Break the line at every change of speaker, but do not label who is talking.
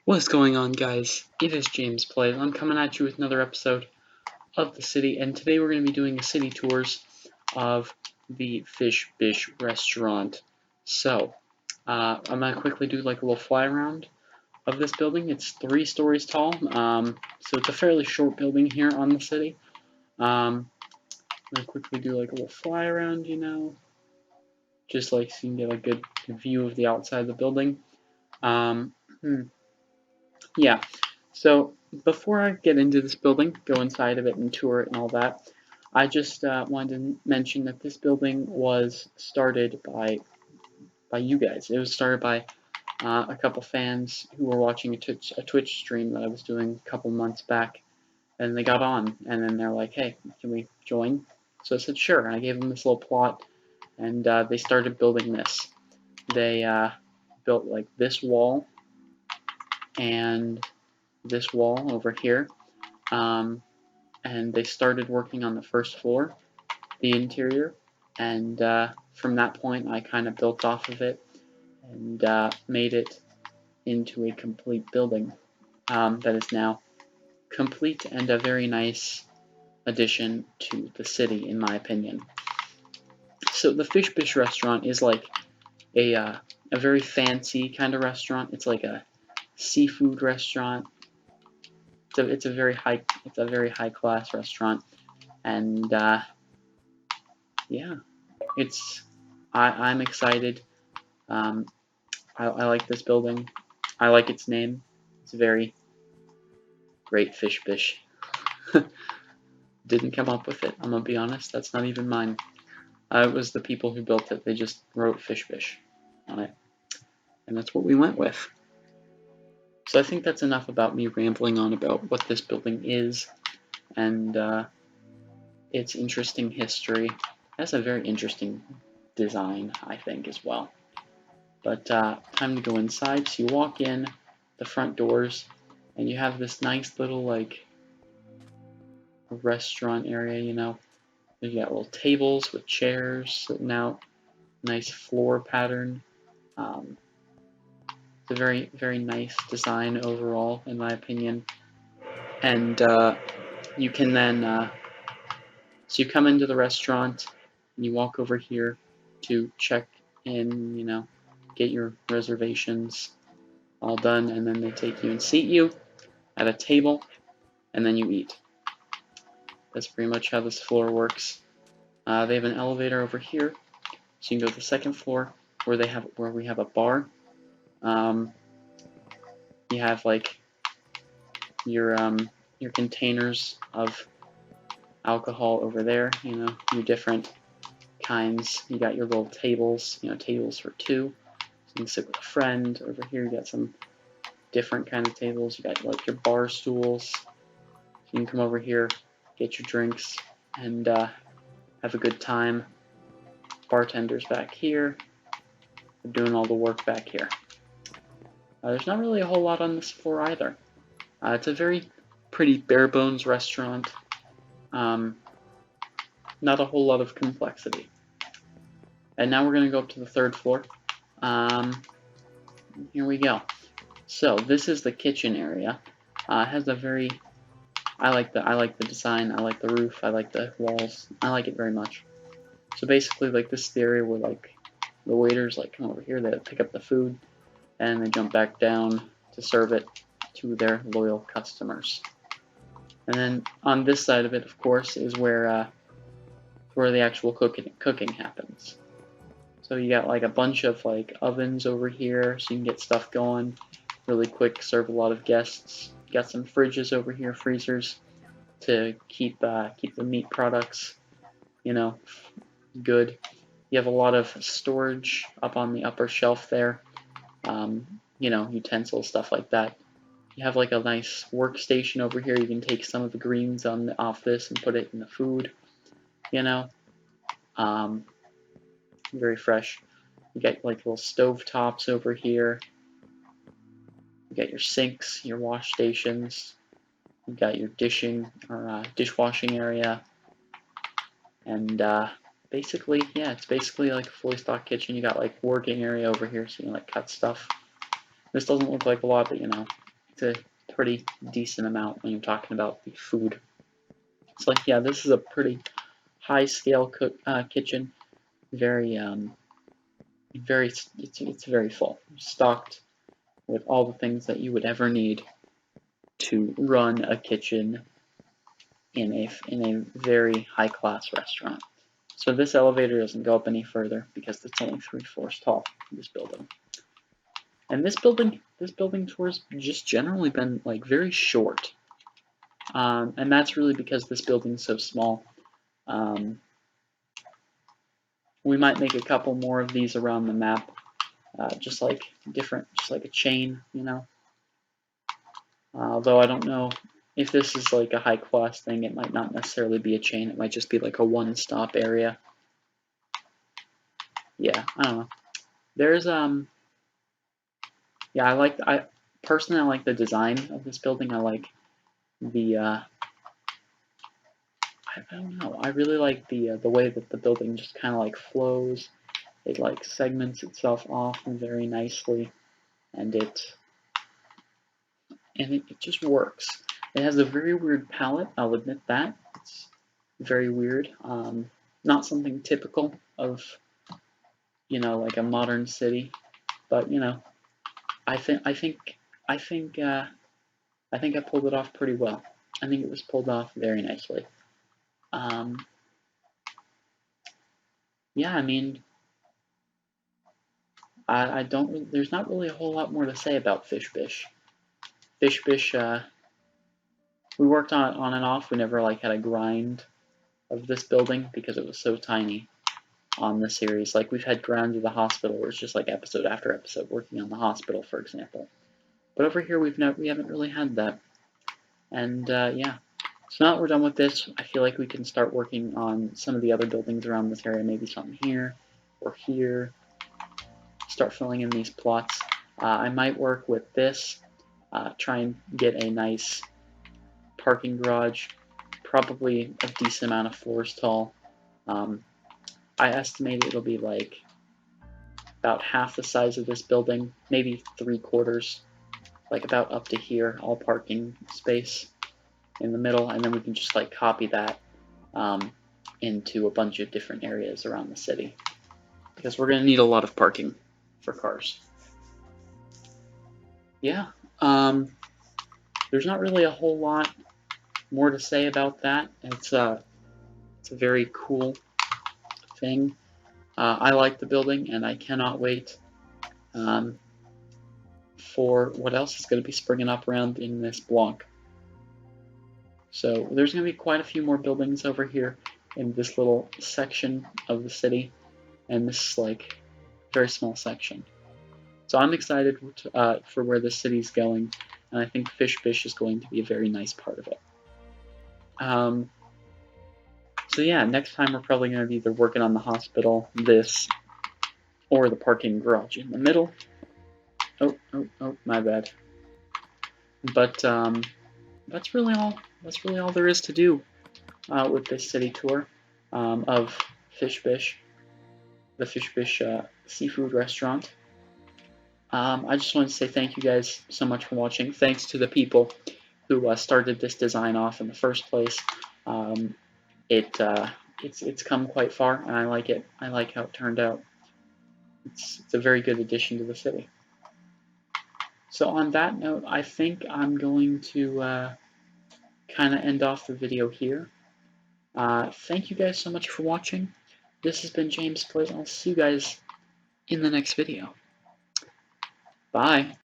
What's going on, guys? It is James Plays. I'm coming at you with another episode of the city, and today we're going to be doing a city tours of the Bish restaurant. So, I'm going to quickly do like a little fly around of this building. It's 3 stories tall, so it's a fairly short building here on the city. I'm going to quickly do like a little fly around, just like so you can get a good view of the outside of the building. Yeah, so before I get into this building, go inside of it and tour it and all that, I just wanted to mention that this building was started by you guys. It was started by a couple fans who were watching a Twitch stream that I was doing a couple months back, and they got on, and then they're like, hey, can we join? So I said, sure, and I gave them this little plot, and they started building this. They built like this wall, and this wall over here, and they started working on the first floor, the interior, and from that point I kind of built off of it and made it into a complete building that is now complete and a very nice addition to the city, in my opinion. So the Bish restaurant is like a very fancy kind of restaurant. It's like a seafood restaurant. It's a very high class restaurant, and yeah, I'm excited. I like this building. I like its name. It's a very great Bish. Didn't come up with it, I'm gonna be honest. That's not even mine. It was the people who built it. They just wrote Bish on it, and that's what we went with. So I think that's enough about me rambling on about what this building is and its interesting history. It has a very interesting design, I think, as well. But time to go inside. So you walk in the front doors, and you have this nice little like restaurant area. You got little tables with chairs sitting out, nice floor pattern. It's a very nice design overall, in my opinion. And you can then so you come into the restaurant and you walk over here to check in. Get your reservations all done, and then they take you and seat you at a table, and then you eat. That's pretty much how this floor works. They have an elevator over here, so you can go to the second floor where we have a bar. You have like your containers of alcohol over there. Your different kinds. You got your little tables. Tables for 2. So you can sit with a friend. Over here, you got some different kind of tables. You got like your bar stools. You can come over here, get your drinks, and have a good time. Bartenders back here. They're doing all the work back here. There's not really a whole lot on this floor either. It's a very pretty bare bones restaurant. Not a whole lot of complexity. And now we're going to go up to the 3rd floor. Here we go. So this is the kitchen area. It has a very I like the design. I like the roof. I like the walls. I like it very much. So basically, like, this is the area where like the waiters like come over here. They pick up the food and they jump back down to serve it to their loyal customers. And then on this side of it, of course, is where the actual cooking happens. So you got like a bunch of like ovens over here, so you can get stuff going really quick, serve a lot of guests. You got some fridges over here, freezers, to keep the meat products, good. You have a lot of storage up on the upper shelf there, utensils, stuff like that. You have like a nice workstation over here. You can take some of the greens off this and put it in the food, very fresh. You got like little stove tops over here. You got your sinks, your wash stations. You got your dishwashing area, and basically, yeah, it's basically like a fully stocked kitchen. You got like working area over here, so you can like cut stuff. This doesn't look like a lot, but it's a pretty decent amount when you're talking about the food. It's like, yeah, this is a pretty high scale kitchen. Very it's very full, stocked with all the things that you would ever need to run a kitchen in a very high class restaurant. So this elevator doesn't go up any further because it's only 3 floors tall. This building. And this building tour's just generally been like very short, and that's really because this building's so small. Um, we might make a couple more of these around the map, just like a chain, you know. Although I don't know if this is like a high class thing, it might not necessarily be a chain. It might just be like a one-stop area. Yeah, I don't know. There's yeah, I personally like the design of this building. I like the I don't know. I really like the way that the building just kind of like flows. It like segments itself off very nicely, and it just works. It has a very weird palette. I'll admit that it's very weird. Not something typical of like a modern city, but I think I think I think I think I pulled it off pretty well. I think it was pulled off very nicely. Um, yeah, I mean, I don't. There's not really a whole lot more to say about Fish Bish. Fish Bish. We worked on it on and off. We never like had a grind of this building because it was so tiny on the series. Like we've had grind of the hospital, where it's just like episode after episode working on the hospital, for example. But over here, we haven't really had that. And yeah. So now that we're done with this, I feel like we can start working on some of the other buildings around this area. Maybe something here or here. Start filling in these plots. I might work with this. Try and get a nice parking garage, probably a decent amount of floors tall. I estimate it'll be like about half the size of this building, maybe 3/4, like about up to here, all parking space in the middle, and then we can just like copy that into a bunch of different areas around the city, because we're going to need a lot of parking for cars. Yeah, there's not really a whole lot more to say about that. It's a very cool thing. I like the building, and I cannot wait for what else is going to be springing up around in this block. So there's going to be quite a few more buildings over here in this little section of the city, and this is like a very small section. So I'm excited for where the city's going, and I think Fish Bish is going to be a very nice part of it. So yeah, next time we're probably going to be either working on the hospital, this, or the parking garage in the middle. Oh, my bad. But that's really all. That's really all there is to do with this city tour of Fish Bish, the Fish Bish seafood restaurant. I just wanted to say thank you guys so much for watching. Thanks to the people who started this design off in the first place. It's come quite far, and I like it. I like how it turned out. It's a very good addition to the city. So on that note, I think I'm going to kind of end off the video here. Thank you guys so much for watching. This has been James Plays, and I'll see you guys in the next video. Bye.